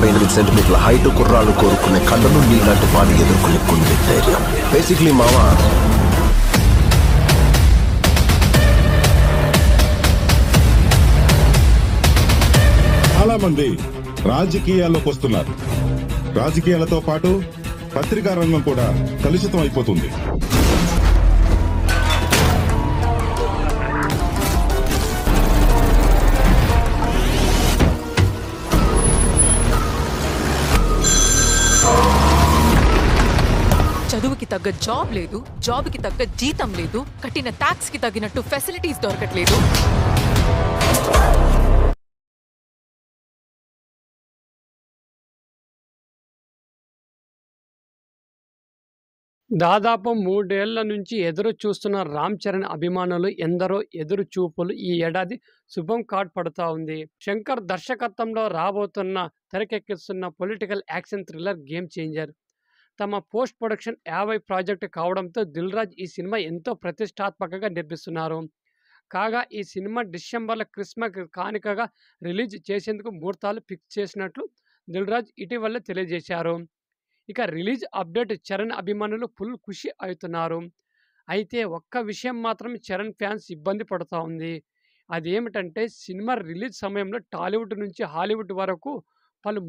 180 సెంటీమీటర్ల హైట్ కుర్రాళ్ళు కోరుకునే కళ్ళను నీలాంటి వాడు ఎదుర్కొనే గుండె ధైర్యం. బేసిక్లీ మావా చాలా మంది రాజకీయాల్లోకి వస్తున్నారు. రాజకీయాలతో పాటు పత్రికా రంగం కూడా కలుషితం అయిపోతుంది. చదువుకి తగ్గ జాబ్ లేదు, జాబ్కి తగ్గ జీతం లేదు, కట్టిన ట్యాక్స్ కి తగినట్టు ఫెసిలిటీస్ దొరకట్లేదు. దాదాపు 3 ఏళ్ల నుంచి ఎదురు చూస్తున్న రామ్ చరణ్ అభిమానులు ఎందరో ఎదురు చూపులు ఈ ఏడాది శుభం కార్డ్ పడుతా ఉంది. శంకర్ దర్శకత్వంలో రాబోతున్న తెరకెక్కిస్తున్న political action thriller game changer తమ పోస్ట్ ప్రొడక్షన్ 50 ప్రాజెక్టు కావడంతో దిల్ రాజు ఈ సినిమా ఎంతో ప్రతిష్టాత్మకంగా నిర్మిస్తున్నారు. కాగా ఈ సినిమా డిసెంబర్లో క్రిస్మస్ కానుకగా రిలీజ్ చేసేందుకు ముహూర్తాలు ఫిక్స్ చేసినట్లు దిల్ రాజు ఇటీవలే తెలియజేశారు. ఇక రిలీజ్ అప్డేట్ చరణ్ అభిమానులు ఫుల్ ఖుషి అవుతున్నారు. అయితే ఒక్క విషయం మాత్రం చరణ్ ఫ్యాన్స్ ఇబ్బంది పడుతూ ఉంది. అదేమిటంటే సినిమా రిలీజ్ సమయంలో టాలీవుడ్ నుంచి హాలీవుడ్ వరకు పలు